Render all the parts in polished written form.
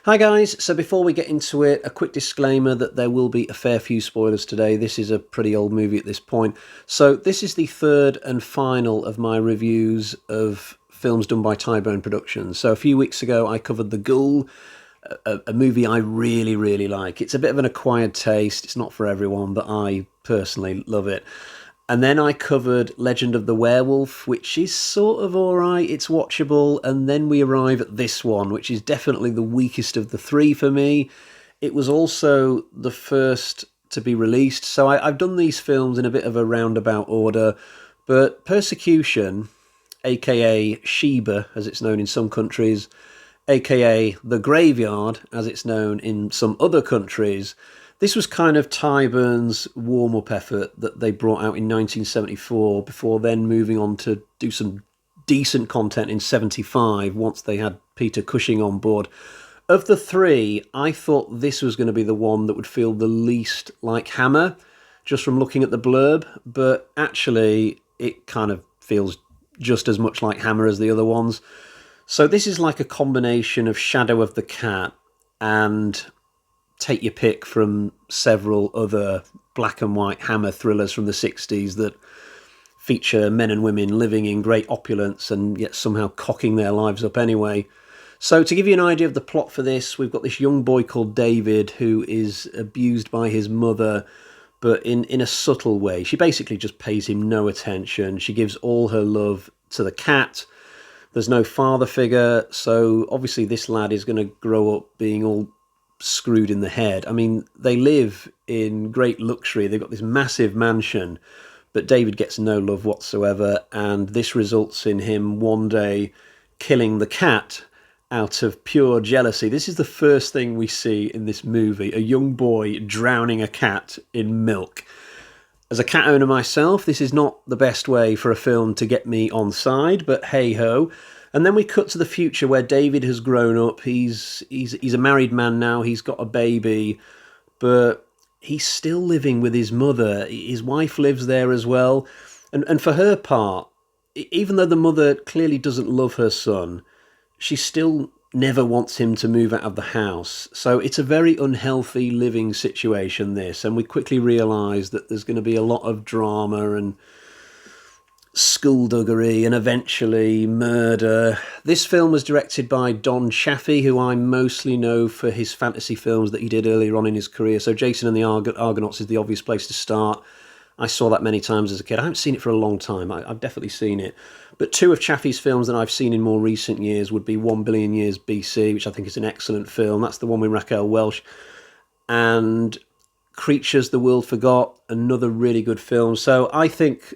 Hi guys, so before we get into it, a quick disclaimer that there will be a fair few spoilers today. This is a pretty old movie at this point. So this is the third and final of my reviews of films done by Tybone Productions. So a few weeks ago I covered The Ghoul, a movie I really, really like. It's a bit of an acquired taste, it's not for everyone, but I personally love it. And then I covered Legend of the Werewolf, which is sort of alright, it's watchable, and then we arrive at this one, which is definitely the weakest of the three for me. It was also the first to be released, so I've done these films in a bit of a roundabout order, but Persecution, aka Sheba, as it's known in some countries, aka The Graveyard, as it's known in some other countries, this was kind of Tyburns' warm-up effort that they brought out in 1974 before then moving on to do some decent content in 75 once they had Peter Cushing on board. Of the three, I thought this was going to be the one that would feel the least like Hammer, just from looking at the blurb, but actually it kind of feels just as much like Hammer as the other ones. So this is like a combination of Shadow of the Cat and take your pick from several other black and white Hammer thrillers from the 60s that feature men and women living in great opulence and yet somehow cocking their lives up anyway. So to give you an idea of the plot for this, we've got this young boy called David who is abused by his mother, but in a subtle way. She basically just pays him no attention. She gives all her love to the cat. There's no father figure, so obviously this lad is going to grow up being all screwed in the head. I mean, they live in great luxury. They've got this massive mansion, but David gets no love whatsoever, and this results in him one day killing the cat out of pure jealousy. This is the first thing we see in this movie, a young boy drowning a cat in milk. As a cat owner myself, this is not the best way for a film to get me on side, but hey-ho. And then we cut to the future where David has grown up. He's a married man now. He's got a baby, but he's still living with his mother. His wife lives there as well. And for her part, even though the mother clearly doesn't love her son, she still never wants him to move out of the house. So it's a very unhealthy living situation, this. And we quickly realise that there's going to be a lot of drama and skullduggery and eventually murder. This film was directed by Don Chaffey, who I mostly know for his fantasy films that he did earlier on in his career. So Jason and the Argonauts is the obvious place to start. I saw that many times as a kid. I haven't seen it for a long time. I've definitely seen it. But two of Chaffey's films that I've seen in more recent years would be 1 Billion Years BC, which I think is an excellent film. That's the one with Raquel Welch. And Creatures the World Forgot, another really good film. So I think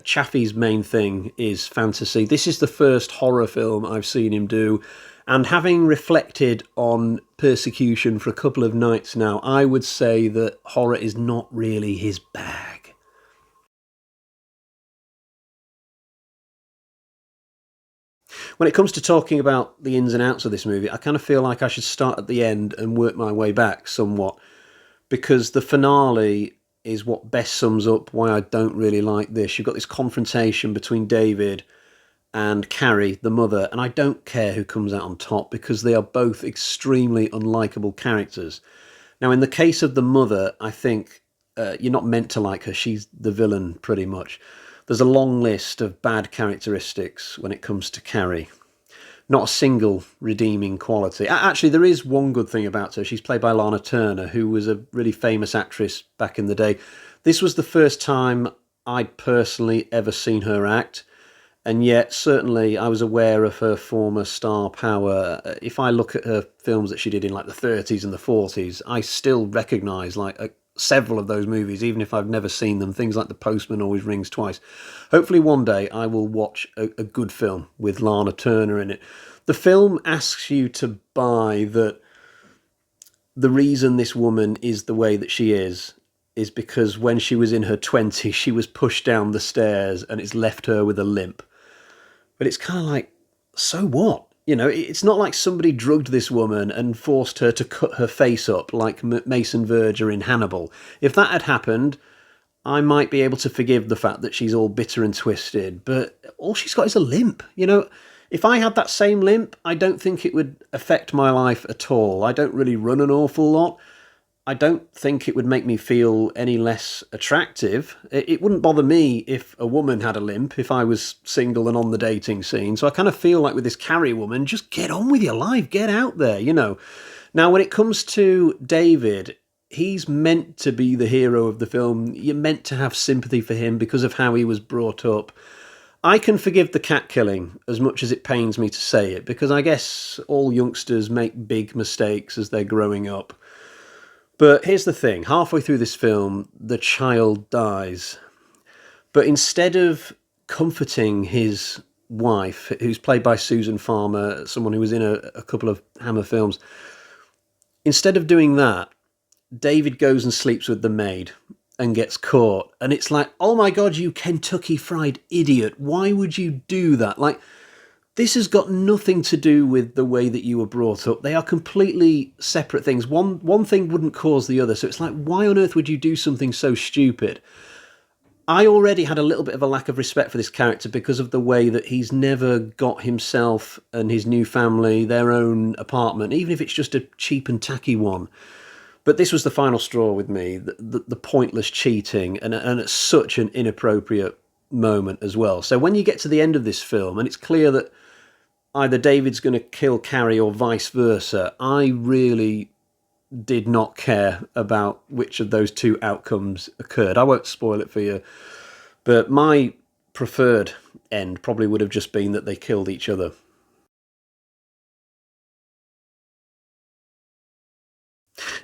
Chaffey's main thing is fantasy. This is the first horror film I've seen him do, and having reflected on Persecution for a couple of nights now, I would say that horror is not really his bag. When it comes to talking about the ins and outs of this movie, I kind of feel like I should start at the end and work my way back somewhat, because the finale is what best sums up why I don't really like this. You've got this confrontation between David and Carrie, the mother, and I don't care who comes out on top because they are both extremely unlikable characters. Now, in the case of the mother, I think you're not meant to like her. She's the villain, pretty much. There's a long list of bad characteristics when it comes to Carrie. Not a single redeeming quality. Actually, there is one good thing about her. She's played by Lana Turner, who was a really famous actress back in the day. This was the first time I'd personally ever seen her act, and yet certainly I was aware of her former star power. If I look at her films that she did in like the 30s and the 40s, I still recognise like several of those movies, even if I've never seen them. Things like The Postman Always Rings Twice. Hopefully one day I will watch a good film with Lana Turner in it. The film asks you to buy that the reason this woman is the way that she is because when she was in her 20s, she was pushed down the stairs and it's left her with a limp. But it's kind of like, so what? You know, it's not like somebody drugged this woman and forced her to cut her face up like Mason Verger in Hannibal. If that had happened, I might be able to forgive the fact that she's all bitter and twisted, but all she's got is a limp. You know, if I had that same limp, I don't think it would affect my life at all. I don't really run an awful lot. I don't think it would make me feel any less attractive. It wouldn't bother me if a woman had a limp, if I was single and on the dating scene. So I kind of feel like with this Carrie woman, just get on with your life, get out there, you know. Now, when it comes to David, he's meant to be the hero of the film. You're meant to have sympathy for him because of how he was brought up. I can forgive the cat killing, as much as it pains me to say it, because I guess all youngsters make big mistakes as they're growing up. But here's the thing, halfway through this film, the child dies. But instead of comforting his wife, who's played by Susan Farmer, someone who was in a couple of Hammer films, instead of doing that, David goes and sleeps with the maid and gets caught. And it's like, oh my God, you Kentucky Fried idiot. Why would you do that? Like, this has got nothing to do with the way that you were brought up. They are completely separate things. One thing wouldn't cause the other. So it's like, why on earth would you do something so stupid? I already had a little bit of a lack of respect for this character because of the way that he's never got himself and his new family their own apartment, even if it's just a cheap and tacky one. But this was the final straw with me, the pointless cheating, and at such an inappropriate moment as well. So when you get to the end of this film, and it's clear that either David's going to kill Carrie or vice versa, I really did not care about which of those two outcomes occurred. I won't spoil it for you, but my preferred end probably would have just been that they killed each other.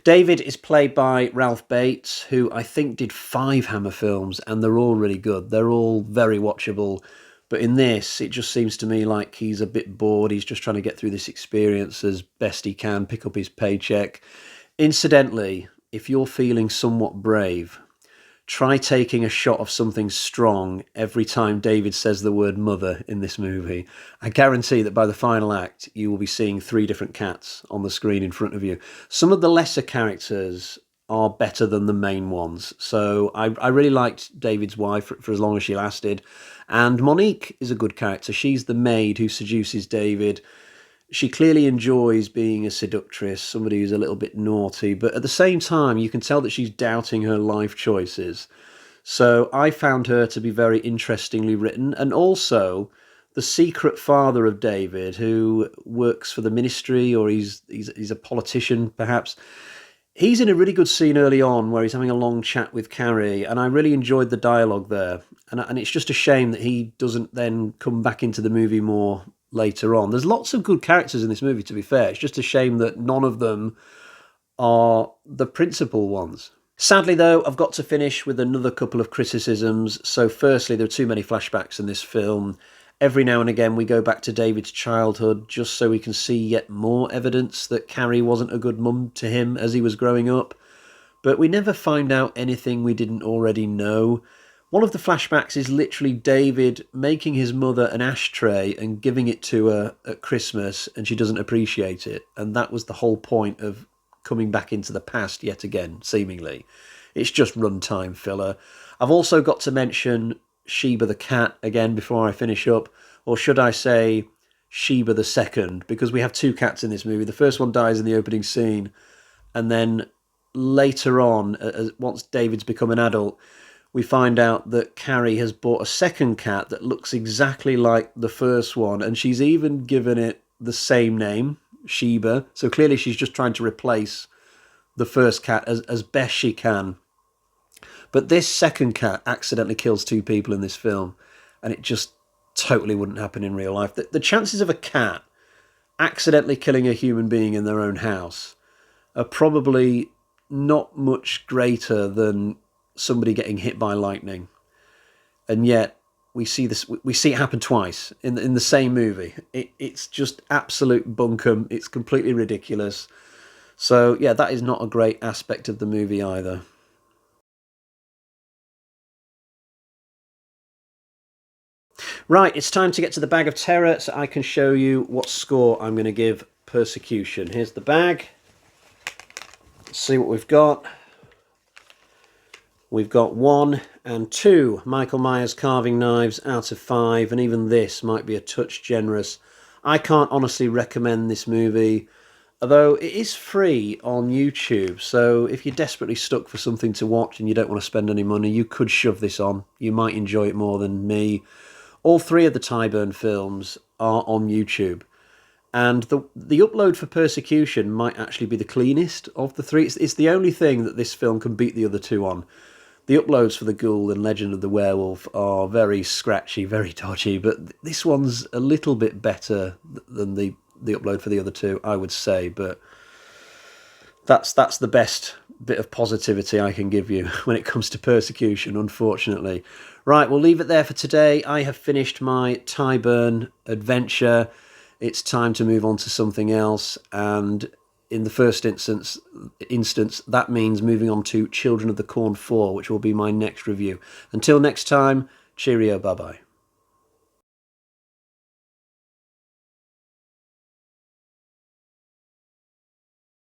David is played by Ralph Bates, who I think did 5 Hammer films, and they're all really good. They're all very watchable. But in this, it just seems to me like he's a bit bored. He's just trying to get through this experience as best he can, pick up his paycheck. Incidentally, if you're feeling somewhat brave, try taking a shot of something strong every time David says the word mother in this movie. I guarantee that by the final act, you will be seeing 3 different cats on the screen in front of you. Some of the lesser characters are better than the main ones. So I really liked David's wife for as long as she lasted. And Monique is a good character. She's the maid who seduces David. She clearly enjoys being a seductress, somebody who's a little bit naughty, but at the same time, you can tell that she's doubting her life choices. So I found her to be very interestingly written, and also the secret father of David, who works for the ministry, or he's a politician, perhaps. He's in a really good scene early on where he's having a long chat with Carrie, and I really enjoyed the dialogue there. And it's just a shame that he doesn't then come back into the movie more later on. There's lots of good characters in this movie, to be fair. It's just a shame that none of them are the principal ones. Sadly, though, I've got to finish with another couple of criticisms. So firstly, there are too many flashbacks in this film. Every now and again, we go back to David's childhood just so we can see yet more evidence that Carrie wasn't a good mum to him as he was growing up. But we never find out anything we didn't already know. One of the flashbacks is literally David making his mother an ashtray and giving it to her at Christmas, and she doesn't appreciate it. And that was the whole point of coming back into the past yet again, seemingly. It's just runtime filler. I've also got to mention Sheba the cat again before I finish up, or should I say Sheba the second, because we have 2 cats in this movie. The first one dies in the opening scene, and then later on, once David's become an adult, we find out that Carrie has bought a second cat that looks exactly like the first one, and she's even given it the same name, Sheba. So clearly she's just trying to replace the first cat as best she can. But this second cat accidentally kills 2 people in this film, and it just totally wouldn't happen in real life. The chances of a cat accidentally killing a human being in their own house are probably not much greater than somebody getting hit by lightning. And yet we see it happen twice in the same movie. It's just absolute bunkum. It's completely ridiculous. So yeah, that is not a great aspect of the movie either. Right, it's time to get to the bag of terror so I can show you what score I'm going to give Persecution. Here's the bag. Let's see what we've got. We've got 1 and 2 Michael Myers carving knives out of 5, and even this might be a touch generous. I can't honestly recommend this movie, although it is free on YouTube, so if you're desperately stuck for something to watch and you don't want to spend any money, you could shove this on. You might enjoy it more than me. All 3 of the Tyburn films are on YouTube. And the upload for Persecution might actually be the cleanest of the 3. It's the only thing that this film can beat the other 2 on. The uploads for The Ghoul and Legend of the Werewolf are very scratchy, very dodgy, but this one's a little bit better than the upload for the other 2, I would say. But that's the best bit of positivity I can give you when it comes to Persecution, unfortunately. Right, we'll leave it there for today. I have finished my Tyburn adventure. It's time to move on to something else, and in the first instance, that means moving on to Children of the Corn 4, which will be my next review. Until next time, cheerio, bye-bye.